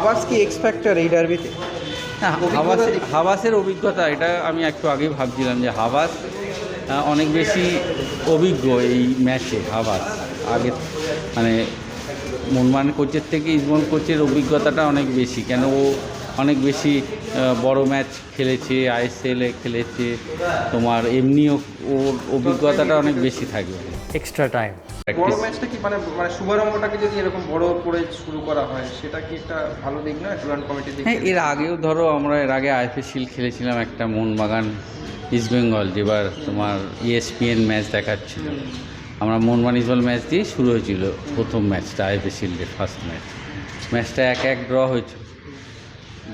আবাস কি x factor এই ডার্বিতে? না, হাবাসের অভিজ্ঞতা এটা আমি একটু আগেই ভাবছিলাম যে হাবাস অনেক বেশি অভিজ্ঞ এই ম্যাচে। হাবাস আগে মানে মোহনবাগান কোচের থেকে ইসমল কোচের অভিজ্ঞতাটা অনেক বেশি, কেন ও অনেক বেশি বড় ম্যাচ খেলেছে, আইএসএলে খেলেছে, তোমার এমনিও ওর অভিজ্ঞতাটা অনেক বেশি থাকবে। এক্সট্রা টাইম বড় ম্যাচটা কি মানে মানে শুভারম্ভটাকে যদি এরকম বড় করে শুরু করা হয় সেটা কি একটা ভালো দিক না টুর্নামেন্ট কমিটি দিক? হ্যাঁ, এর আগেও ধরো আমরা এর আগে আইএফএ শিল্ড খেলেছিলাম একটা মোহনবাগান ইস্টবেঙ্গল, যেবার তোমার ESPN ম্যাচ দেখাচ্ছিল। আমরা মোহনবাগান ইস্টবেঙ্গল ম্যাচ দিয়ে শুরু হয়েছিল প্রথম ম্যাচটা, আইএফএ শিল্ডের ফার্স্ট ম্যাচটা 1-1 ড্র হয়েছিল।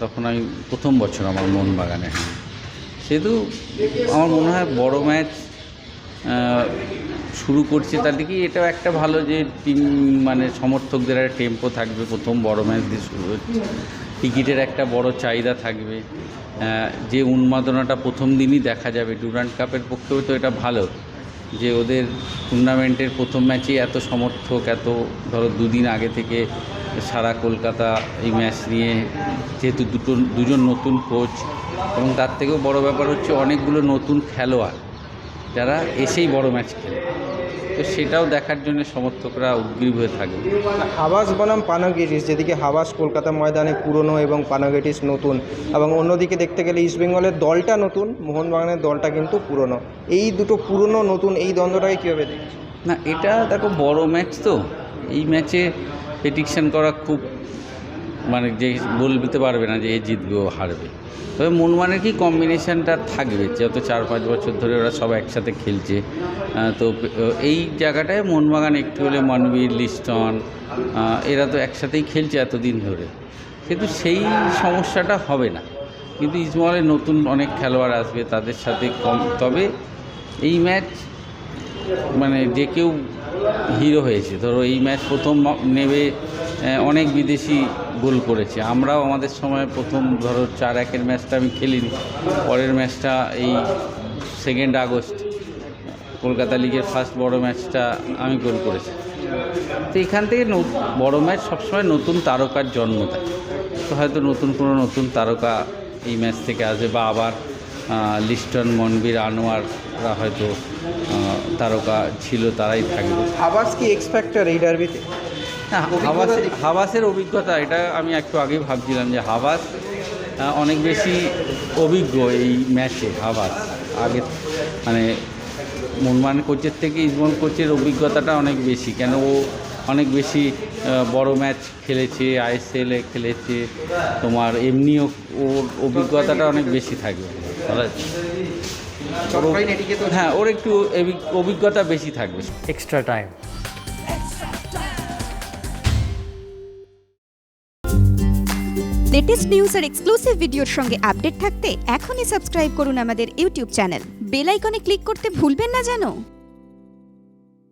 তখন আমি প্রথম বছর আমার মোহনবাগানে। সেহেতু আমার মনে হয় বড় ম্যাচ শুরু করছে, তার দিকে এটাও একটা ভালো যে টিম মানে সমর্থকদের একটা টেম্পো থাকবে। প্রথম বড় ম্যাচ দিয়ে শুরু হচ্ছে, টিকিটের একটা বড় চাহিদা থাকবে, যে উন্মাদনাটা প্রথম দিনই দেখা যাবে। ডুরান্ড কাপের পক্ষেও তো এটা ভালো যে ওদের টুর্নামেন্টের প্রথম ম্যাচেই এত সমর্থক, এত ধরো দুদিন আগে থেকে সারা কলকাতা এই ম্যাচ নিয়ে, যেহেতু দুজন নতুন কোচ, এবং তার থেকেও বড় ব্যাপার হচ্ছে অনেকগুলো নতুন খেলোয়াড় যারা এসেই বড় ম্যাচ খেলে, তো সেটাও দেখার জন্য সমর্থকরা উদ্গ্রীব হয়ে থাকবে। হাবাস বনাম পানাগিরিস, যেদিকে হাবাস কলকাতা ময়দানে পুরনো এবং পানাগিরিস নতুন, এবং অন্যদিকে দেখতে গেলে ইস্টবেঙ্গলের দলটা নতুন, মোহনবাগানের দলটা কিন্তু পুরনো। এই দুটো পুরনো নতুন এই দ্বন্দ্বটাকে কীভাবে দেখছি? না, এটা দেখো বড় ম্যাচ, তো এই ম্যাচে প্রেডিকশান করা খুব মানে যে বলতে পারবে না যে এ জিতবে ও হারবে। তবে মোহনবাগানের কি কম্বিনেশানটা থাকবে, যেহেতু 4-5 বছর ধরে ওরা সব একসাথে খেলছে, তো এই জায়গাটায় মোহনবাগান একটু হলে মনবীর, লিস্টন এরা তো একসাথেই খেলছে এতদিন ধরে, কিন্তু সেই সমস্যাটা হবে না। কিন্তু ইস্টবেঙ্গলের নতুন অনেক খেলোয়াড় আসবে, তাদের সাথে কম, তবে এই ম্যাচ মানে যে কেউ হিরো হয়েছে। ধরো এই ম্যাচ প্রথম নেবে অনেক বিদেশি গোল করেছে, আমরাও আমাদের সময় প্রথম ধরো 4-1 ম্যাচটা আমি খেলিনি, পরের ম্যাচটা এই 2 আগস্ট কলকাতা লিগের ফার্স্ট বড় ম্যাচটা আমি গোল করেছি। তো এখান থেকে বড় ম্যাচ সবসময় নতুন তারকার জন্ম দেয়, তো হয়তো নতুন তারকা এই ম্যাচ থেকে আসবে, বা আবার লিস্টন, মনবীর, আনোয়াররা হয়তো তারকা ছিল, তারাই থাকবে। হাবাস কি এক্স ফ্যাক্টর এই ডার্বিতে? না, হাবাসের অভিজ্ঞতা এটা আমি একটু আগেই ভাবছিলাম যে হাবাস অনেক বেশি অভিজ্ঞ এই ম্যাচে। হাবাস আগে মানে মোহনবাগান কোচের থেকে ইসমল কোচের অভিজ্ঞতাটা অনেক বেশি, কেন ও অনেক বেশি বড় ম্যাচ খেলেছে, আইএসএলে খেলেছে, তোমার এমনিও ওর অভিজ্ঞতাটা অনেক বেশি থাকবে। হ্যাঁ, ওর একটু অভিজ্ঞতা বেশি থাকবে। এক্সট্রা টাইম লেটেস্ট নিউজ আর এক্সক্লুসিভ ভিডিওর সঙ্গে আপডেট থাকতে এখনই সাবস্ক্রাইব করুন আমাদের ইউটিউব চ্যানেল। বেল আইকনে ক্লিক করতে ভুলবেন না যেন।